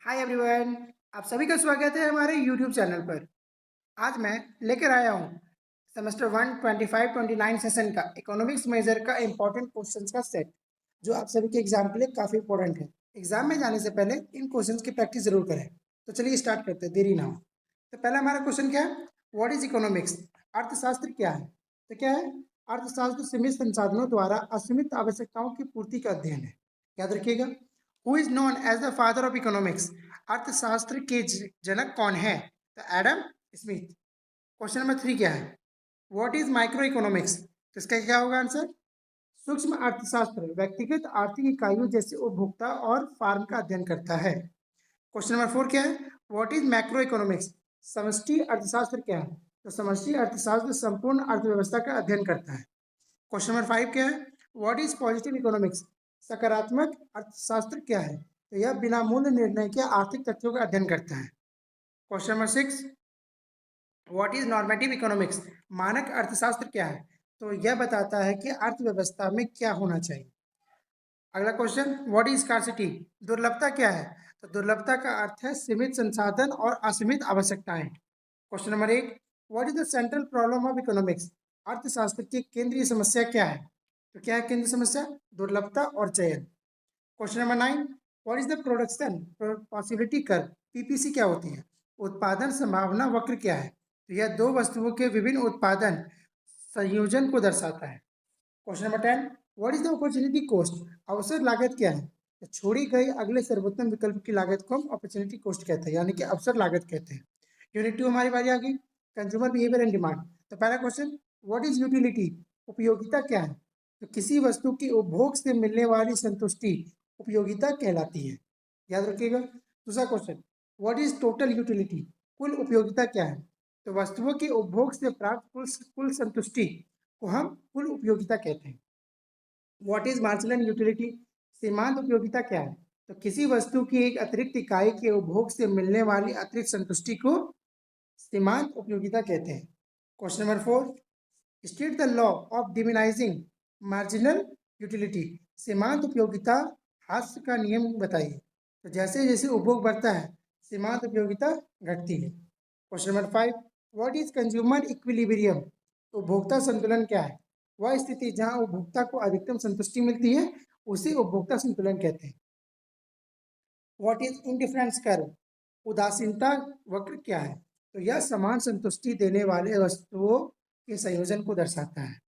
Hi everyone. आप सभी का स्वागत है हमारे यूट्यूब चैनल पर। आज मैं लेकर आया हूँ सेमेस्टर 1 25-29 सेशन का इकोनॉमिक्स मेजर का इम्पोर्टेंट क्वेश्चंस का सेट, जो आप सभी के एग्जाम के लिए काफ़ी इंपॉर्टेंट है। एग्जाम में जाने से पहले इन क्वेश्चंस की प्रैक्टिस जरूर करें। तो चलिए स्टार्ट करते हैं, देरी ना हो। तो पहला हमारा क्वेश्चन क्या है? What is economics? अर्थशास्त्र क्या है? तो क्या है? अर्थशास्त्र सीमित संसाधनों द्वारा असीमित आवश्यकताओं की पूर्ति का अध्ययन है। याद रखिएगा। Who is known as the father of economics? अर्थशास्त्र के जनक कौन है? तो एडम स्मिथ। क्वेश्चन नंबर 3 क्या है? What is micro economics? तो इसका क्या होगा आंसर? सूक्ष्म अर्थशास्त्र व्यक्तिगत आर्थिक इकाइयों जैसे उपभोक्ता और फार्म का अध्ययन करता है। क्वेश्चन नंबर 4 क्या है? What is macro economics? समष्टि अर्थशास्त्र क्या है? तो समष्टि अर्थशास्त्र संपूर्ण अर्थव्यवस्था का अध्ययन करता है। क्वेश्चन नंबर 5 क्या है? What is positive economics? सकारात्मक अर्थशास्त्र क्या है? तो यह बिना मूल्य निर्णय के आर्थिक तथ्यों का अध्ययन करता है। Question number 6, what is normative economics? मानक अर्थशास्त्र क्या है? तो यह बताता है कि अर्थव्यवस्था में क्या होना चाहिए। अगला क्वेश्चन, व्हाट इज स्कार्सिटी? दुर्लभता क्या है? तो दुर्लभता का अर्थ है सीमित संसाधन और असीमित आवश्यकताएं। Question number 8, what is the central problem of economics? अर्थशास्त्र की केंद्रीय समस्या क्या है? तो क्या है केंद्रीय समस्या? दुर्लभता और चयन। Question number 9, what is the production possibility curve? PPC क्या होती है? उत्पादन संभावना वक्र क्या है? तो यह दो वस्तुओं के विभिन्न उत्पादन संयोजन को दर्शाता है। Question number 10, what is the opportunity cost? अवसर लागत क्या है? तो छोड़ी गई अगले सर्वोत्तम विकल्प की लागत को हम अपॉर्चुनिटी कॉस्ट कहते हैं, यानी कि अवसर लागत कहते हैं। यूनिट 2 हमारी बारी आ गई, कंज्यूमर बिहेवियर एंड डिमांड। तो पहला क्वेश्चन, व्हाट इज यूटिलिटी? उपयोगिता क्या है? तो किसी वस्तु की उपभोग से मिलने वाली संतुष्टि उपयोगिता कहलाती है। याद रखिएगा। दूसरा question, what is total utility? कुल उपयोगिता क्या है? तो वस्तुओं के उपभोग से प्राप्त कुल संतुष्टि को हम कुल उपयोगिता कहते हैं। What is marginal utility? सीमांत उपयोगिता क्या है? तो किसी वस्तु की एक अतिरिक्त इकाई के उपभोग से मिलने वाली अतिरिक्त संतुष्टि को सीमांत उपयोगिता कहते हैं। Question number 4, state the law of diminishing marginal utility. सीमांत उपयोगिता हास्य का नियम बताइए। तो जैसे जैसे उपभोग बढ़ता है सीमांत उपयोगिता घटती है। Question number 5, what is consumer equilibrium? उपभोक्ता संतुलन क्या है? वह स्थिति जहां उपभोक्ता को अधिकतम संतुष्टि मिलती है उसे उपभोक्ता संतुलन कहते हैं। What is indifference curve? उदासीनता वक्र क्या है? तो यह समान संतुष्टि देने वाले वस्तुओं के संयोजन को दर्शाता है।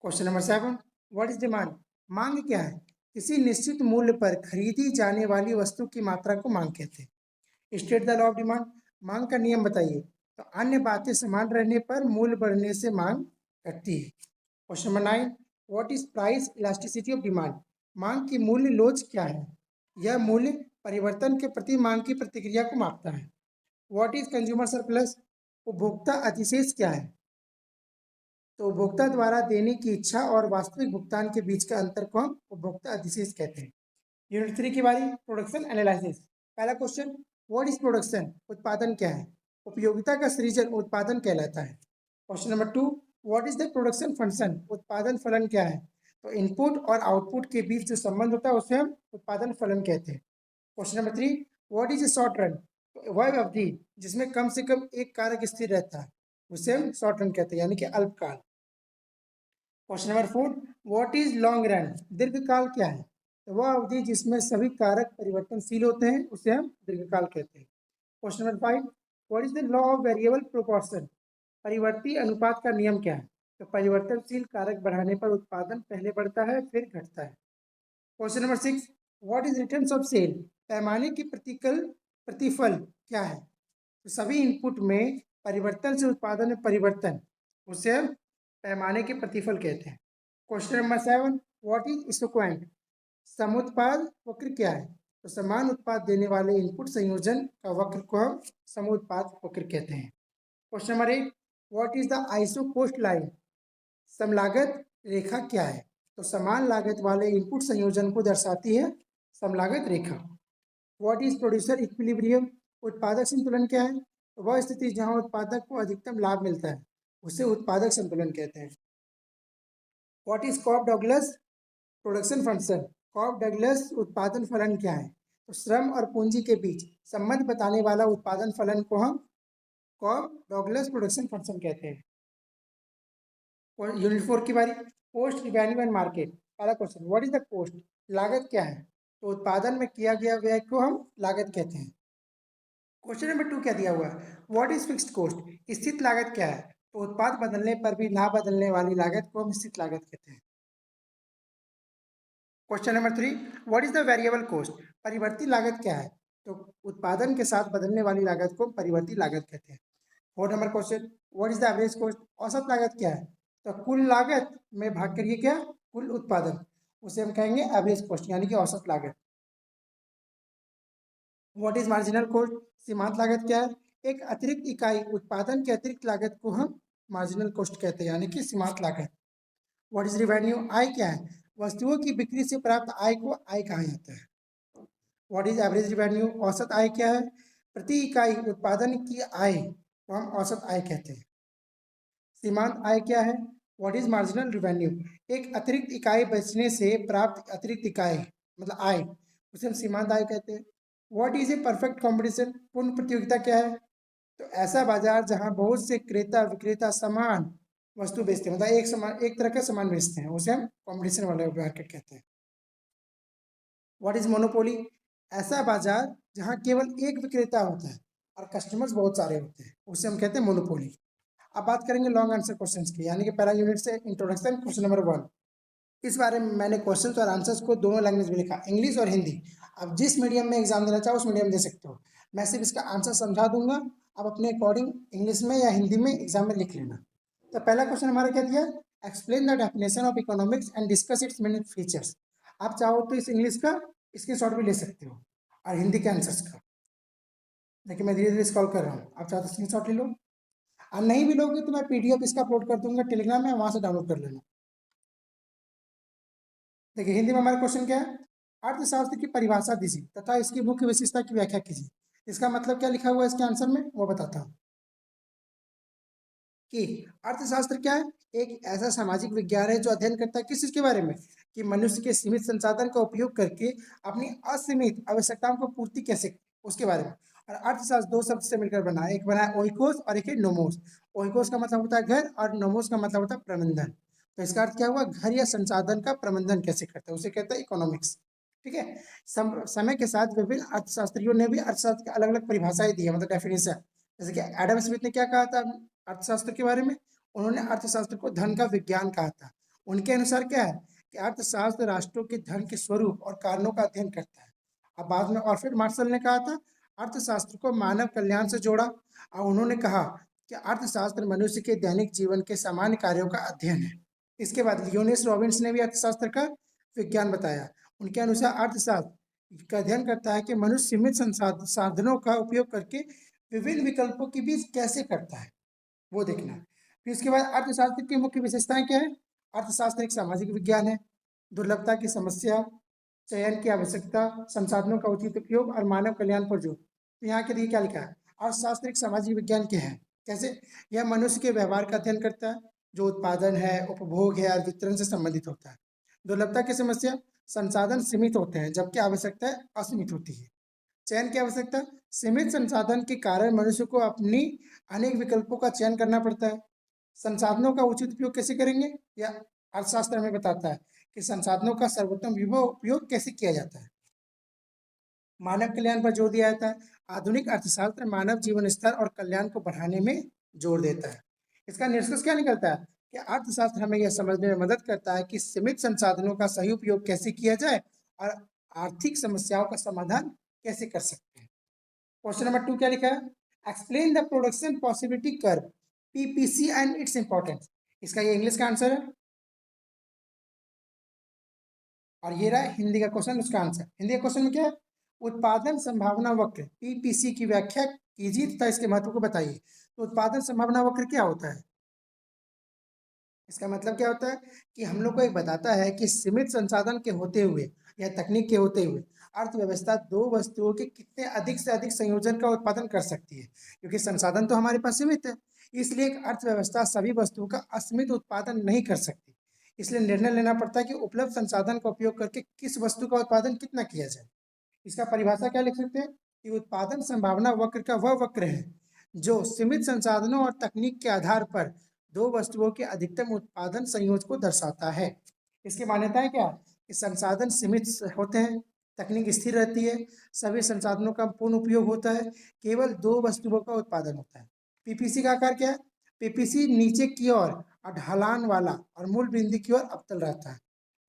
Question number 7, what is demand? मांग क्या है? किसी निश्चित मूल्य पर खरीदी जाने वाली वस्तु की मात्रा को मांग कहते हैं। State the law of demand. मांग का नियम बताइए। तो अन्य बातें समान रहने पर मूल्य बढ़ने से मांग घटती है। Question number 9, what is price elasticity of demand? मांग की मूल्य लोच क्या है? यह मूल्य परिवर्तन के प्रति मांग की प्रतिक्रिया को मापता है। What is consumer surplus? उपभोक्ता अधिशेष क्या है? तो उपभोक्ता द्वारा देने की इच्छा और वास्तविक भुगतान के बीच का अंतर को हम उपभोक्ता अधिशेष कहते हैं। यूनिट 3 की बारी, प्रोडक्शन एनालिसिस। पहला क्वेश्चन, व्हाट इज प्रोडक्शन? उत्पादन क्या है? उपयोगिता का सृजन उत्पादन कहलाता है। Question number 2, what is the production function? उत्पादन फलन क्या है? तो इनपुट और आउटपुट के बीच जो संबंध होता है उसे हम उत्पादन फलन कहते हैं। Question number 3, what is a short run? तो वह अवधि जिसमें कम से कम एक कारक स्थिर रहता है उसे हम शॉर्ट रन कहते हैं, यानी कि अल्पकाल। Question number 4, what is long run? दीर्घकाल क्या है? तो वह अवधि जिसमें सभी कारक परिवर्तनशील होते हैं उसे हम दीर्घकाल कहते हैं। Question number 5, what is the law of variable proportion? परिवर्ती अनुपात का नियम क्या है? तो परिवर्तनशील कारक बढ़ाने पर उत्पादन पहले बढ़ता है फिर घटता है। Question number 6, what is returns of sale? पैमाने की प्रतिफल क्या है? तो सभी इनपुट में परिवर्तन से उत्पादन में परिवर्तन उसे हम पैमाने के प्रतिफल कहते हैं। Question number 7, what is isoquant? समुत्पाद वक्र क्या है? तो समान उत्पाद देने वाले इनपुट संयोजन का वक्र को हम समुत्पाद वक्र कहते हैं। Question number 8, what is the iso cost line? समलागत रेखा क्या है? तो समान लागत वाले इनपुट संयोजन को दर्शाती है समलागत रेखा। What is producer equilibrium? उत्पादक संतुलन क्या है? तो वह स्थिति जहां उत्पादक को अधिकतम लाभ मिलता है उसे उत्पादक संतुलन कहते हैं। What is Cobb Douglas production function? Cobb Douglas उत्पादन फलन क्या है? तो श्रम और पूंजी के बीच संबंध बताने वाला उत्पादन फलन को हम डॉगलस प्रोडक्शन फंक्शन कहते हैं। और यूनिट 4 की बारी, कोस्ट, रिवेन्यू एंड मार्केट। पहला question, what is the cost? लागत क्या है? तो उत्पादन में किया गया व्यय को हम लागत कहते हैं। क्वेश्चन नंबर 2 क्या दिया हुआ है? What is fixed cost? स्थित लागत क्या है? तो उत्पाद बदलने पर भी ना बदलने वाली लागत को हम स्थित लागत कहते हैं। Question number 3, what is the variable cost? परिवर्ती लागत क्या है? तो उत्पादन के साथ बदलने वाली लागत को परिवर्ती लागत कहते हैं। 4 number question, what is the average cost? औसत लागत क्या है? तो कुल लागत में भाग करिए क्या? कुल उत्पादन, उसे हम कहेंगे एवरेज कोस्ट यानी कि औसत लागत। What is marginal cost? सीमांत लागत क्या है? एक अतिरिक्त इकाई उत्पादन की अतिरिक्त लागत को हम मार्जिनल कोस्ट कहते हैं यानी कि सीमांत लागत। What is revenue? आय क्या है? वस्तुओं की बिक्री से प्राप्त आय को आय कहा जाता है। What is average revenue? औसत आय क्या है? प्रति इकाई उत्पादन की आय को हम औसत आय कहते हैं। सीमांत आय क्या है? What is marginal revenue? एक अतिरिक्त इकाई बेचने से प्राप्त अतिरिक्त इकाई मतलब आय, उसे हम सीमांत आय कहते हैं। What is a perfect competition? पूर्ण प्रतियोगिता क्या है? तो ऐसा बाजार जहां बहुत से क्रेता विक्रेता समान वस्तु बेचते हैं, मतलब एक तरह का सामान बेचते हैं, उसे हम कॉम्पिटिशन वाला मार्केट कहते हैं। What is monopoly? ऐसा बाजार जहां केवल एक विक्रेता होता है और कस्टमर्स बहुत सारे होते हैं, उसे हम कहते हैं मोनोपोली। अब बात करेंगे लॉन्ग आंसर क्वेश्चंस की, यानी कि पहला यूनिट से इंट्रोडक्शन, क्वेश्चन नंबर 1। इस बारे में मैंने क्वेश्चंस और आंसर्स को दोनों लैंग्वेज में लिखा, इंग्लिश और हिंदी। अब जिस मीडियम में एग्जाम देना चाहो उस मीडियम दे सकते हो। मैं सिर्फ इसका आंसर समझा दूंगा, आप अपने अकॉर्डिंग इंग्लिश में या हिंदी में एग्जाम में लिख लेना। तो पहला क्वेश्चन हमारा क्या दिया? Explain the definition of economics and discuss it's main features. आप चाहो तो इस इंग्लिश का स्क्रीनशॉट भी ले सकते हो और हिंदी के आंसर्स का। देखिए मैं धीरे धीरे स्क्रॉल कर रहा हूँ, आप चाहो तो स्क्रीनशॉट ले लो। आप नहीं भी लोगे तो मैं पीडीएफ इसका अपलोड कर दूंगा टेलीग्राम में, वहां से डाउनलोड कर लेना। देखिए हिंदी में हमारा क्वेश्चन क्या है? अर्थशास्त्र की परिभाषा दीजिए तथा इसकी मुख्य विशेषता की व्याख्या कीजिए। इसका मतलब क्या लिखा हुआ है इसके आंसर में वो बताता हूँ कि अर्थशास्त्र क्या है? एक ऐसा सामाजिक विज्ञान है जो अध्ययन करता है किस चीज के बारे में, कि मनुष्य के सीमित संसाधन का उपयोग करके अपनी असीमित आवश्यकताओं को पूर्ति कैसे, उसके बारे में। और अर्थशास्त्र दो शब्द से मिलकर बना है, एक बना है ओइकोस और एक है नोमोस। ओइकोस का मतलब होता है घर और नोमोस का मतलब होता है प्रबंधन। तो इसका अर्थ क्या हुआ? घर या संसाधन का प्रबंधन कैसे करता है, उसे कहते हैं इकोनॉमिक्स। ठीक है। समय के साथ विभिन्न अर्थशास्त्रियों ने भी अर्थशास्त्र की अलग अलग परिभाषाएं दी है, मतलब डेफिनेशन। जैसे कि एडम स्मिथ ने क्या कहा था अर्थशास्त्र के बारे में? उन्होंने अर्थशास्त्र को धन का विज्ञान कहा था। उनके अनुसार क्या है कि अर्थशास्त्र राष्ट्रों के धन के स्वरूप और कारणों का अध्ययन करता है। अब बाद में ऑल्फ्रेड मार्शल ने कहा था अर्थशास्त्र को मानव कल्याण से जोड़ा, और उन्होंने कहा कि अर्थशास्त्र मनुष्य के दैनिक जीवन के सामान्य कार्यों का अध्ययन है। इसके बाद लियोनिस रॉबिन्स ने भी अर्थशास्त्र का विज्ञान बताया। उनके अनुसार अर्थशास्त्र का अध्ययन करता है कि मनुष्य सीमित संसाधनों का उपयोग करके विभिन्न विकल्पों के बीच कैसे करता है, वो देखना। फिर इसके बाद अर्थशास्त्र की मुख्य विशेषताएं क्या है? अर्थशास्त्र एक सामाजिक विज्ञान है। दुर्लभता की समस्या, चयन की आवश्यकता, संसाधनों का उचित उपयोग और मानव कल्याण पर जोर। तो यहाँ के लिए क्या लिखा है? अर्थशास्त्र एक सामाजिक विज्ञान क्या है? कैसे? यह मनुष्य के व्यवहार का अध्ययन करता है, जो उत्पादन है, उपभोग है और वितरण से संबंधित होता है। दुर्लभता की समस्या, संसाधन सीमित होते हैं जबकि आवश्यकता असीमित होती है। चयन की आवश्यकता, सीमित संसाधन के कारण मनुष्य को अपनी अनेक विकल्पों का चयन करना पड़ता है। संसाधनों का उचित उपयोग कैसे करेंगे, या अर्थशास्त्र हमें बताता है कि संसाधनों का सर्वोत्तम उपयोग कैसे किया जाता है। मानव कल्याण पर जोर दिया जाता है। आधुनिक अर्थशास्त्र मानव जीवन स्तर और कल्याण को बढ़ाने में जोर देता है। इसका निष्कर्ष क्या निकलता है कि अर्थशास्त्र हमें यह समझने में मदद करता है कि सीमित संसाधनों का सही उपयोग कैसे किया जाए और आर्थिक समस्याओं का समाधान कैसे कर सकते हैं। क्वेश्चन नंबर 2 क्या लिखा है? Explain the production possibility curve PPC and its importance. इसका ये इंग्लिश का आंसर है और ये रहा हिंदी का क्वेश्चन, उसका आंसर। हिंदी का क्वेश्चन में क्या है? उत्पादन संभावना वक्र पीपीसी की व्याख्या कीजिए तथा इसके महत्व को बताइए। तो उत्पादन संभावना वक्र क्या होता है? इसका मतलब क्या होता है कि हम लोग को एक बताता है कि सीमित संसाधन के होते हुए या तकनीक के होते हुए अर्थव्यवस्था दो वस्तुओं के कितने अधिक से अधिक संयोजन का उत्पादन कर सकती है, क्योंकि संसाधन तो हमारे पास सीमित है। इसलिए एक अर्थव्यवस्था सभी वस्तुओं का असीमित उत्पादन नहीं कर सकती। इसलिए निर्णय लेना पड़ता है कि उपलब्ध संसाधन का उपयोग करके किस वस्तु का उत्पादन कितना किया जाए। इसका परिभाषा क्या लिख सकते हैं कि उत्पादन संभावना वक्र का वह वक्र है जो सीमित संसाधनों और तकनीक के आधार पर दो वस्तुओं के अधिकतम उत्पादन संयोजन को दर्शाता है। इसकी मान्यताएं क्या है कि संसाधन सीमित होते हैं, तकनीक स्थिर रहती है, सभी संसाधनों का पूर्ण उपयोग होता है, केवल दो वस्तुओं का उत्पादन होता है। पीपीसी का आकार क्या है? पीपीसी नीचे की ओर और ढलान वाला और मूल बिंदु की ओर अवतल रहता है।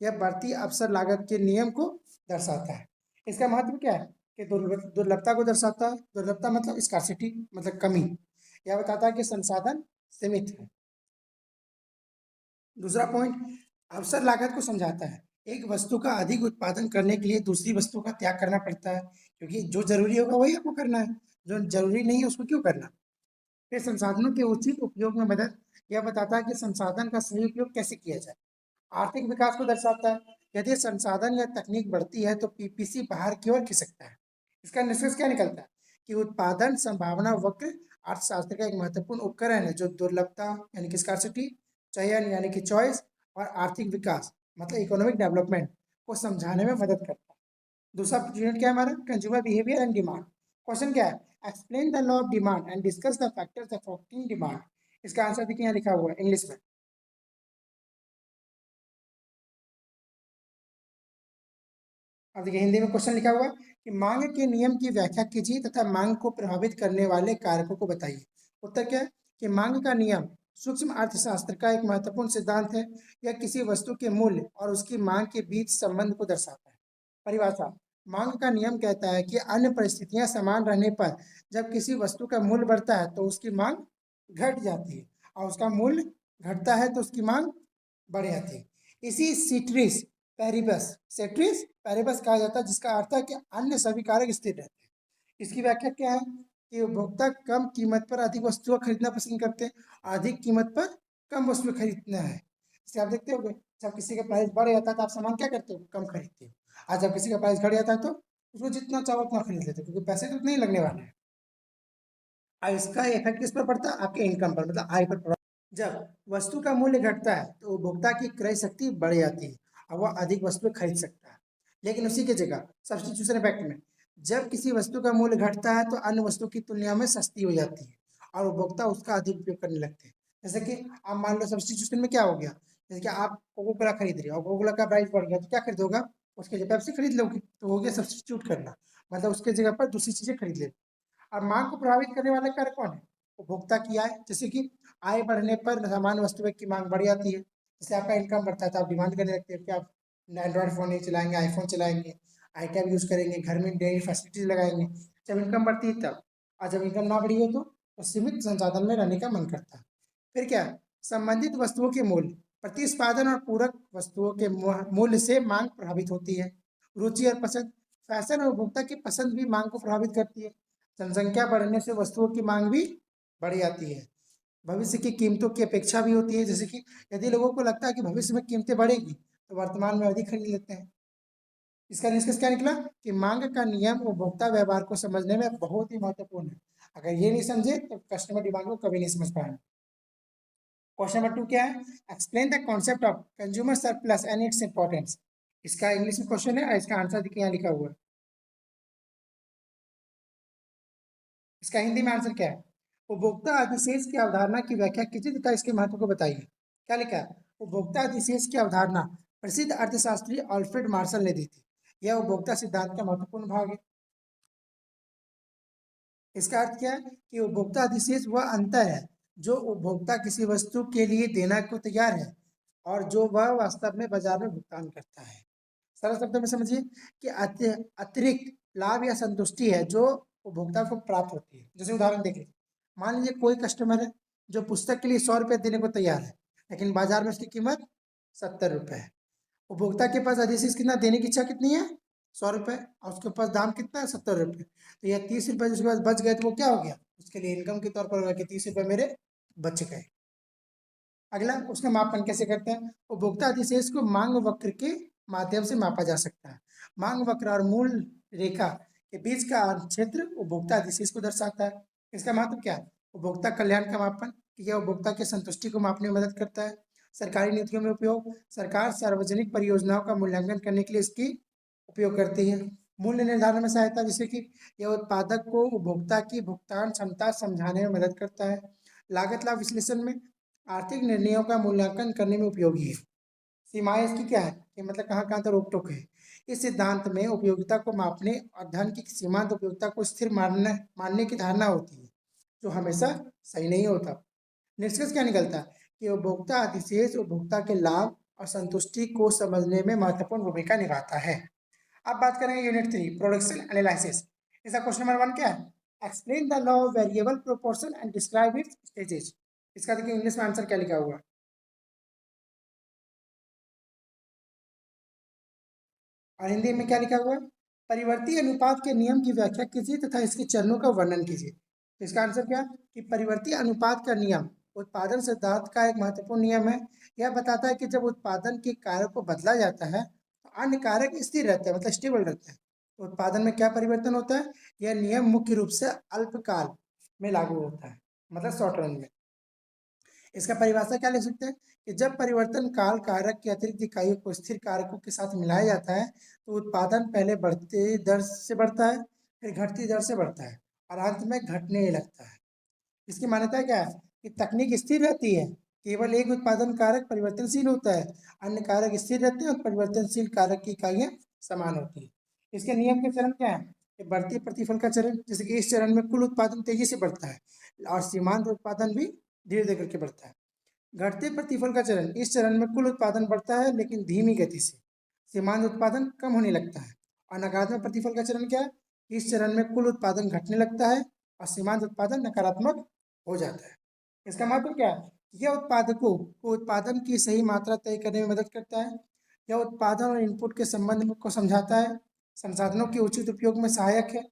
यह बढ़ती अवसर लागत के नियम को दर्शाता है। इसका महत्व क्या है कि दुर्लभता को दर्शाता है। दुर्लभता मतलब स्कार्सिटी, मतलब कमी। यह बताता है कि संसाधन सीमित है। दूसरा पॉइंट अवसर लागत को समझाता है। एक वस्तु का अधिक उत्पादन करने के लिए दूसरी वस्तु का त्याग करना पड़ता है, क्योंकि जो जरूरी होगा वही आपको करना है, जो जरूरी नहीं है उसको क्यों करना। फिर संसाधनों के उचित उपयोग में मदद, यह बताता है कि संसाधन का सही उपयोग कैसे किया जाए। आर्थिक विकास को दर्शाता है। यदि संसाधन या तकनीक बढ़ती है तो पीपीसी बाहर की ओर खिसकता है। इसका निष्कर्ष क्या निकलता है कि उत्पादन संभावना वक्र अर्थशास्त्र का एक महत्वपूर्ण उपकरण है जो दुर्लभता यानी कि स्कार्सिटी, चयन यानी कि चॉइस और आर्थिक विकास मतलब इकोनॉमिक डेवलपमेंट को समझाने में मदद करता है। दूसरा यूनिट क्या है हमारा? Consumer behaviour and demand. Question क्या है? Explain the law of demand and discuss the factors affecting demand. इसका आंसर देखिए यहाँ लिखा हुआ है इंग्लिश में। अब देखिए हिंदी में क्वेश्चन लिखा हुआ है कि मांग के नियम की व्याख्या कीजिए तथा मांग को प्रभावित करने वाले कारकों को बताइए। उत्तर क्या है कि मांग का नियम सूक्ष्म अर्थशास्त्र का एक महत्वपूर्ण सिद्धांत है। यह किसी वस्तु के मूल्य और उसकी मांग के बीच संबंध को दर्शाता है। परिभाषा: मांग का नियम कहता है कि अन्य परिस्थितियां समान रहने पर जब किसी वस्तु का मूल्य बढ़ता है तो उसकी मांग घट जाती है, और उसका मूल्य घटता है तो उसकी मांग बढ़ जाती है। इसी सेट्रिस पैरिबस कहा जाता है, जिसका अर्थ है कि अन्य सभी कारक स्थिर रहते हैं। इसकी व्याख्या क्या है कि उपभोक्ता कम कीमत पर अधिक वस्तुएं खरीदना पसंद करते हैं, अधिक कीमत पर कम वस्तुएं खरीदना है। जैसे आप देखते हो जब किसी का प्राइस बढ़ जाता है तो आप सामान क्या करते हो? कम खरीदते हो। आज जब किसी का प्राइस घट जाता है तो उसको जितना चाहो उतना खरीद लेते हो, क्योंकि पैसे तो उतने ही लगने वाले हैं। और इसका इफेक्ट किस पर पड़ता है? आपके इनकम पर, मतलब आय पर। जब वस्तु का मूल्य घटता है तो उपभोक्ता की क्रय शक्ति बढ़ जाती है और वह अधिक वस्तुएं खरीद सकता है। लेकिन उसी की जगह सब्स्टिट्यूशन इफेक्ट में जब किसी वस्तु का मूल्य घटता है तो अन्य वस्तु की तुलना में सस्ती हो जाती है और उपभोक्ता उसका अधिक उपयोग करने लगते हैं। जैसे कि आप मान लो सब्स्टिट्यूशन में क्या हो गया, जैसे कि आप कोको कोला खरीद रहे हो और कोको कोला का प्राइस बढ़ गया तो क्या खरीदोगा? उसके जगह पेप्सी खरीद लोगे, तो हो गया सब्स्टिट्यूट करना, मतलब उसके जगह पर दूसरी चीजें खरीद लेते। और मांग को प्रभावित करने वाला कारक कौन है? उपभोक्ता की आय। जैसे कि आय बढ़ने पर सामान्य वस्तुओं की मांग बढ़ जाती है। जैसे आपका इनकम बढ़ता है तो आप डिमांड करने लगते हैं कि आप एंड्रॉयड फोन नहीं चलाएंगे, आईफोन चलाएंगे, आईटैब यूज करेंगे, घर में डेयरी फैसिलिटीज लगाएंगे। जब इनकम बढ़ती है तब, और जब इनकम ना बढ़ी हो तो सीमित संसाधन में रहने का मन करता है। फिर क्या? संबंधित वस्तुओं के मूल्य, प्रतिस्पर्धन और पूरक वस्तुओं के मूल्य से मांग प्रभावित होती है। रुचि और पसंद, फैशन और उपभोक्ता की पसंद भी मांग को प्रभावित करती है। जनसंख्या बढ़ने से वस्तुओं की मांग भी बढ़ जाती है। भविष्य की कीमतों की अपेक्षा भी होती है। जैसे कि यदि लोगों को लगता है कि भविष्य में कीमतें बढ़ेगी तो वर्तमान में अधिक खरीद लेते हैं। इसका निष्कर्ष क्या निकला कि मांग का नियम उपभोक्ता व्यवहार को समझने में बहुत ही महत्वपूर्ण है। अगर ये नहीं समझे तो कस्टमर डिमांड को कभी नहीं समझ पाएंगे। क्वेश्चन नंबर 2 क्या है? Explain the concept of consumer surplus and its importance. इसका इंग्लिश में क्वेश्चन है और इसका आंसर देखिए यहाँ लिखा हुआ है। इसका हिंदी में आंसर क्या है? उपभोक्ता अधिशेष की अवधारणा की व्याख्या कीजिए तथा इसके महत्व को बताइए। क्या लिखा है? उपभोक्ता अधिशेष की अवधारणा प्रसिद्ध अर्थशास्त्री अल्फ्रेड मार्शल ने दी थी। यह उपभोक्ता सिद्धांत का महत्वपूर्ण भाग है। इसका अर्थ क्या है कि उपभोक्ता अधिशेष वह अंतर है जो उपभोक्ता किसी वस्तु के लिए देना को तैयार है और जो वह वास्तव में बाजार में भुगतान करता है। सरल शब्दों में समझिए कि अतिरिक्त लाभ या संतुष्टि है जो उपभोक्ता को प्राप्त होती है। जैसे उदाहरण देख लीजिए, मान लीजिए कोई कस्टमर है जो पुस्तक के लिए 100 रुपये देने को तैयार है, लेकिन बाजार में उसकी कीमत 70 रुपये है। उपभोक्ता के पास अधिशेष कितना देने की इच्छा कितनी है? 100 रुपये, और उसके पास दाम कितना है? 70 रुपये। तो यह 30 रुपये उसके पास बच गए तो वो क्या हो गया? उसके लिए इनकम के तौर पर होगा कि 30 रुपये मेरे बच गए। अगला, उसका मापन कैसे करते हैं? उपभोक्ता अधिशेष को मांग वक्र के माध्यम से मापा जा सकता है। मांग वक्र और मूल रेखा के बीच का क्षेत्र उपभोक्ता अधिशेष को दर्शाता है। इसका महत्व क्या है? उपभोक्ता कल्याण का मापन, यह उपभोक्ता की संतुष्टि को मापने में मदद करता है। सरकारी नीतियों में उपयोग, सरकार सार्वजनिक परियोजनाओं का मूल्यांकन करने के लिए इसकी उपयोग करती है। मूल्य निर्धारण में सहायता, जैसे कि यह उत्पादक को उपभोक्ता की भुगतान क्षमता समझाने में मदद करता है। लागत लाभ विश्लेषण में आर्थिक निर्णयों का मूल्यांकन करने में उपयोगी है। सीमाएं इसकी क्या है कि मतलब कहाँ कहाँ तक रोक टोक है। इस सिद्धांत में उपयोगिता को मापने और धन की सीमांत उपयोगिता को स्थिर मानने की धारणा होती है, जो हमेशा सही नहीं होता। निष्कर्ष क्या निकलता है कि उपभोक्ता अधिशेष उपभोक्ता के लाभ और संतुष्टि को समझने में महत्वपूर्ण भूमिका निभाता है। अब बात करेंगे यूनिट 3 प्रोडक्शन एनालिसिस। इसका क्वेश्चन नंबर 1 क्या है? Explain the law of variable proportion and describe it's stages. इसका देखिए इंग्लिश में आंसर क्या लिखा हुआ है, और हिंदी में क्या लिखा हुआ है? परिवर्ती अनुपात के नियम की व्याख्या कीजिए तथा इसके चरणों का वर्णन कीजिए। तो इसका आंसर क्या है कि परिवर्ती अनुपात का नियम उत्पादन सिद्धांत का एक महत्वपूर्ण नियम है। यह बताता है कि जब उत्पादन के कारक को बदला जाता है तो अन्य कारक स्थिर रहते हैं, मतलब स्टेबल रहते हैं। तो उत्पादन में क्या परिवर्तन होता है? यह नियम मुख्य रूप से अल्पकाल में लागू होता है, मतलब शॉर्ट रन में। इसका परिभाषा क्या लिख सकते हैं कि जब परिवर्तन काल कारक की अतिरिक्त इकाइयों को स्थिर कारकों के साथ मिलाया जाता है तो उत्पादन पहले बढ़ती दर से बढ़ता है, फिर घटती दर से बढ़ता है और अंत में घटने लगता है। इसकी मान्यता क्या है कि तकनीक स्थिर रहती है, केवल एक उत्पादन कारक परिवर्तनशील होता है, अन्य कारक स्थिर रहते हैं और परिवर्तनशील कारक की इकाइयां समान होती है। इसके नियम के चरण क्या है कि बढ़ती प्रतिफल का चरण, जैसे कि इस चरण में कुल उत्पादन तेजी से बढ़ता है और सीमांत उत्पादन भी धीरे धीरे करके बढ़ता है। घटते प्रतिफल का चरण, इस चरण में कुल उत्पादन बढ़ता है लेकिन धीमी गति से, सीमांत उत्पादन कम होने लगता है। और नकारात्मक प्रतिफल का चरण क्या है? इस चरण में कुल उत्पादन घटने लगता है और सीमांत उत्पादन नकारात्मक हो जाता है। इसका मतलब क्या है? यह उत्पादकों को उत्पादन की सही मात्रा तय करने में मदद करता है। यह उत्पादन और इनपुट के संबंध को समझाता है, संसाधनों के उचित उपयोग में सहायक है।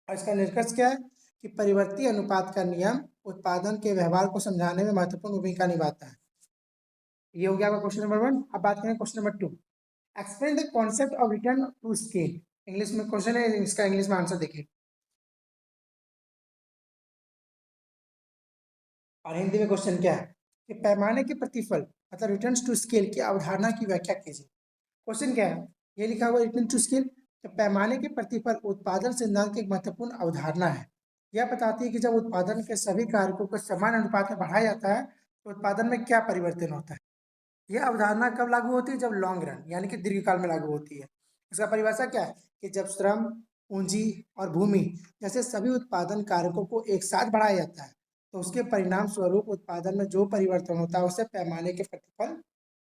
और इसका निष्कर्ष क्या है कि परिवर्ती अनुपात का नियम उत्पादन के व्यवहार को समझाने में महत्वपूर्ण भूमिका निभाता है। ये हो गया आपका क्वेश्चन नंबर 1। अब बात करें question number 2। Explain the concept of return to scale. English में क्वेश्चन है, इसका इंग्लिश में आंसर देखिए, और हिंदी में क्वेश्चन क्या है कि पैमाने के प्रतिफल मतलब रिटर्न टू स्केल की अवधारणा की व्याख्या कीजिए। क्वेश्चन क्या है? ये लिखा हुआ रिटर्न टू स्केल, तो पैमाने के प्रतिफल उत्पादन सिद्धांत की एक महत्वपूर्ण अवधारणा है। यह बताती है कि जब उत्पादन के सभी कारकों को समान अनुपात में बढ़ाया जाता है तो उत्पादन में क्या परिवर्तन होता है। यह अवधारणा कब लागू होती है? जब लॉन्ग रन यानी कि दीर्घकाल में लागू होती है। इसका परिभाषा क्या है कि जब श्रम, पूंजी और भूमि जैसे सभी उत्पादन कारकों को एक साथ बढ़ाया जाता है तो उसके परिणाम स्वरूप उत्पादन में जो परिवर्तन होता है उसे पैमाने के प्रतिफल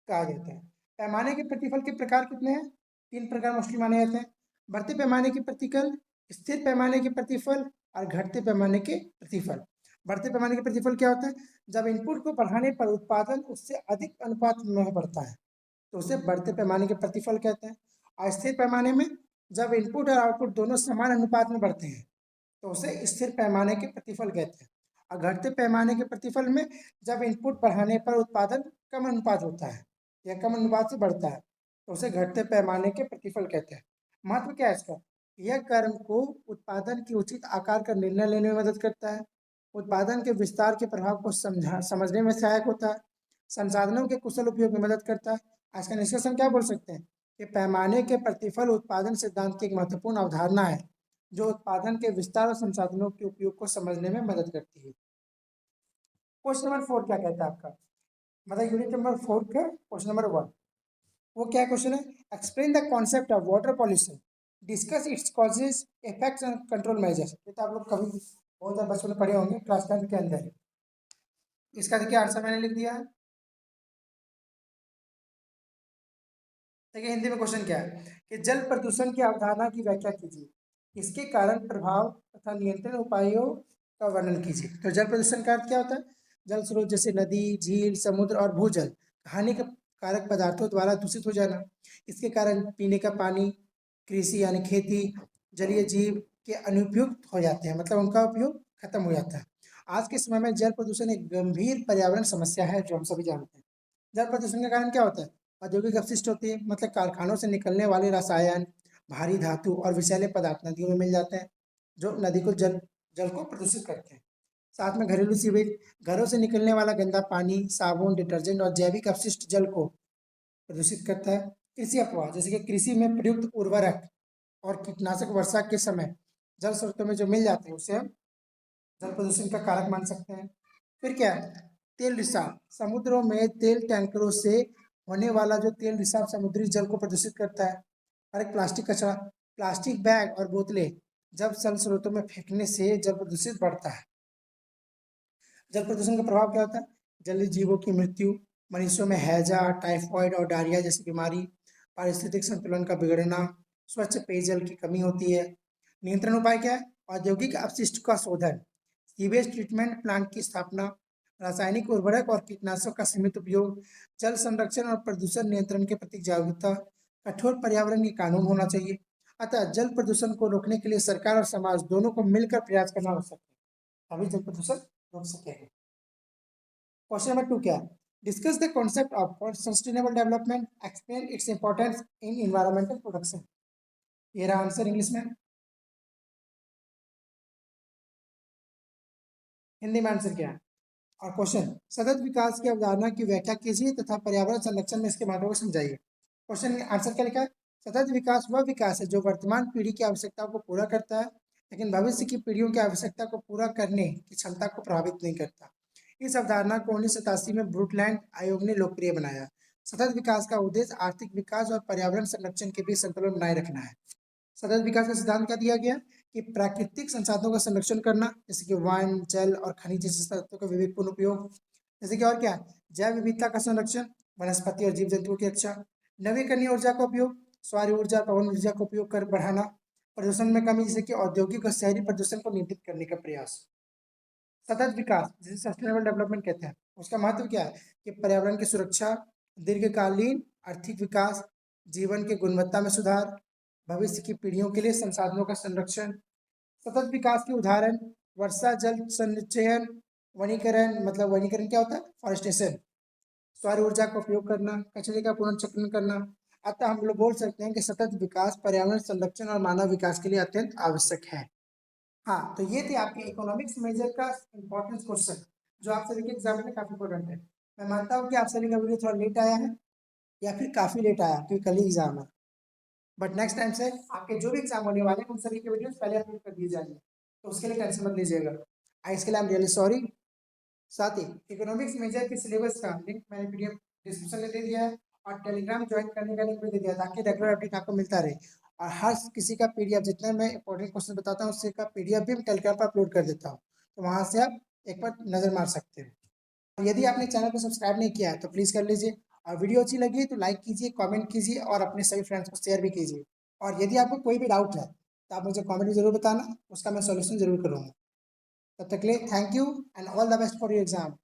कहा जाता है। पैमाने के प्रतिफल के प्रकार कितने हैं? 3 प्रकार मोस्टली माने जाते हैं। बढ़ते पैमाने के प्रतिफल, स्थिर पैमाने के प्रतिफल और घटते पैमाने के प्रतिफल। बढ़ते पैमाने के प्रतिफल क्या होता है? जब इनपुट को बढ़ाने पर उत्पादन उससे अधिक अनुपात में बढ़ता है तो उसे बढ़ते पैमाने के प्रतिफल कहते हैं। और स्थिर पैमाने में जब इनपुट और आउटपुट दोनों समान अनुपात में बढ़ते हैं तो उसे स्थिर पैमाने के प्रतिफल कहते हैं। और घटते पैमाने के प्रतिफल में जब इनपुट बढ़ाने पर उत्पादन कम अनुपात होता है या कम अनुपात से बढ़ता है तो उसे घटते पैमाने के प्रतिफल कहते हैं। महत्व क्या है इसका? यह कर्म को उत्पादन की उचित आकार का निर्णय लेने में मदद करता है, उत्पादन के विस्तार के प्रभाव को समझने में सहायक होता है, संसाधनों के कुशल उपयोग में मदद करता है। आज का निष्कर्ष हम क्या बोल सकते हैं कि पैमाने के प्रतिफल उत्पादन सिद्धांत की एक महत्वपूर्ण अवधारणा है जो उत्पादन के विस्तार और संसाधनों के उपयोग को समझने में मदद करती है। क्वेश्चन नंबर 4 क्या कहता है आपका? मतलब यूनिट नंबर 4 का क्वेश्चन नंबर 1, वो क्या क्वेश्चन है? Explain the concept of water pollution, discuss its causes, effects and control measures. ये तो आप लोग कभी बहुत सारे बच्चों ने पढ़े होंगे क्लास 10 के अंदर। इसका देखिए आंसर मैंने लिख दिया है। देखिए हिंदी में क्वेश्चन क्या है कि जल प्रदूषण की अवधारणा की व्याख्या कीजिए, इसके कारण, प्रभाव तथा नियंत्रण उपायों का वर्णन कीजिए। तो जल प्रदूषण का अर्थ क्या होता है? जल स्रोत जैसे नदी, झील, समुद्र और भूजल हानिकारक पदार्थों द्वारा दूषित हो जाना। इसके कारण पीने का पानी, कृषि यानी खेती, जलीय जीव के अनुपयुक्त हो जाते हैं, मतलब उनका उपयोग खत्म हो जाता है। आज के समय में जल प्रदूषण एक गंभीर पर्यावरण समस्या है जो हम सभी जानते हैं। जल प्रदूषण के कारण क्या होता है? औद्योगिक अपशिष्ट होती है, मतलब कारखानों से निकलने वाले रसायन, भारी धातु और विषैले पदार्थ नदियों में मिल जाते हैं जो नदी को जल जल को प्रदूषित करते हैं। साथ में घरेलू सीवेज, घरों से निकलने वाला गंदा पानी, साबुन, डिटर्जेंट और जैविक अपशिष्ट जल को प्रदूषित करता है। कृषि अपवाह, जैसे कि कृषि में प्रयुक्त उर्वरक और कीटनाशक वर्षा के समय जल स्रोतों में जो मिल जाते हैं उसे हम जल प्रदूषण का कारक मान सकते हैं। फिर क्या है, तेल रिसाव। समुद्रों में तेल टैंकरों से होने वाला जो तेल रिसाव समुद्री जल को प्रदूषित करता है। और एक प्लास्टिक कचरा, प्लास्टिक बैग और बोतलें जब जल स्रोतों में फेंकने से जल प्रदूषित बढ़ता है। जल प्रदूषण का प्रभाव क्या होता है, जलीय जीवों की मृत्यु, मनुष्यों में हैजा, टाइफॉइड और डायरिया जैसी बीमारी, पारिस्थितिक संतुलन का बिगड़ना, स्वच्छ पेयजल की कमी होती है। नियंत्रण उपाय क्या है, औद्योगिक अपशिष्ट का शोधन, सीवेज ट्रीटमेंट प्लांट की स्थापना, रासायनिक उर्वरक और कीटनाशक का सीमित उपयोग, जल संरक्षण और प्रदूषण नियंत्रण के प्रति जागरूकता, कठोर पर्यावरणीय कानून होना चाहिए। अतः जल प्रदूषण को रोकने के लिए सरकार और समाज दोनों को मिलकर प्रयास करना आवश्यक है, तभी जल प्रदूषण रोक सकेंगे। क्वेश्चन नंबर 2 क्या है, discuss the concept of sustainable development, explain its importance in environmental protection. ये रहा आंसर इंग्लिश में, हिंदी में आंसर क्या है। और क्वेश्चन, सतत विकास की अवधारणा की व्याख्या कीजिए तथा पर्यावरण संरक्षण में इसके महत्व को समझाइए। क्वेश्चन आंसर क्या लिखा है, सतत विकास वह विकास है जो वर्तमान पीढ़ी की आवश्यकताओं को पूरा करता है लेकिन भविष्य की पीढ़ियों की आवश्यकता को पूरा करने की क्षमता को प्रभावित नहीं करता। इस अवधारणा को 1987 में ब्रूटलैंड आयोग ने लोकप्रिय बनाया। सतत विकास का उद्देश्य आर्थिक विकास और पर्यावरण संरक्षण के बीच संतुलन बनाए रखना है। सतत विकास का सिद्धांत क्या दिया गया कि प्राकृतिक संसाधनों का संरक्षण करना, जैसे कि वन, जल और खनिज जैसे तत्वों का विवेकपूर्ण उपयोग, जैसे कि और क्या, जैव विविधता का संरक्षण, वनस्पति और जीव जंतुओं की रक्षा, नवीकरणीय ऊर्जा का उपयोग, सौर ऊर्जा, पवन ऊर्जा का उपयोग कर बढ़ाना, प्रदूषण में कमी, जैसे कि औद्योगिक और शहरी प्रदूषण को नियंत्रित करने का प्रयास। सतत विकास जिसे सस्टेनेबल डेवलपमेंट कहते हैं, उसका महत्व क्या है कि पर्यावरण की सुरक्षा, दीर्घकालीन आर्थिक विकास, जीवन की गुणवत्ता में सुधार, भविष्य की पीढ़ियों के लिए संसाधनों का संरक्षण। सतत विकास के उदाहरण वर्षा जल संचयन, वनीकरण, मतलब वनीकरण क्या होता है, फॉरेस्टेशन, सौर ऊर्जा का उपयोग करना, कचरे का पुनर्चक्रण करना। अतः हम लोग बोल सकते हैं कि सतत विकास पर्यावरण संरक्षण और मानव विकास के लिए अत्यंत आवश्यक है। हाँ, तो ये थे आपके इकोनॉमिक्स मेजर का इंपॉर्टेंट क्वेश्चन जो आप सभी के एग्जाम में काफी इंपॉर्टेंट है। मैं मानता हूँ कि आप सभी का वीडियो थोड़ा लेट आया है या फिर काफी लेट आया क्योंकि कल ही एग्जाम है, बट नेक्स्ट टाइम से आपके जो भी एग्जाम होने वाले हैं उन सभी के वीडियोस पहले अपलोड कर दिए जाएंगे, तो उसके लिए टेंशन मत लीजिएगा। इसके लिए आई एम रियली सॉरी। साथ ही इकोनॉमिक्स मेजर के सिलेबस का लिंक मैंने पीडीएफ डिस्क्रिप्शन में दे दिया है और टेलीग्राम ज्वाइन करने का लिंक भी दे दिया ताकि रेगुलर अपडेट आपको मिलता रहे। और हर किसी का पीडीएफ, जितना मैं इंपॉर्टेंट क्वेश्चन बताता हूँ उससे का पीडीएफ भी मैं टेलीग्राम पर अपलोड कर देता हूँ, तो वहाँ से आप एक बार नजर मार सकते हैं। यदि आपने चैनल को सब्सक्राइब नहीं किया है तो प्लीज़ कर लीजिए, और वीडियो अच्छी लगी तो लाइक कीजिए, कमेंट कीजिए और अपने सभी फ्रेंड्स को शेयर भी कीजिए। और यदि आपको कोई भी डाउट है तो आप मुझे कमेंट में जरूर बताना, उसका मैं सॉल्यूशन जरूर करूँगा। तब तक के लिए thank you and all the best for your exam.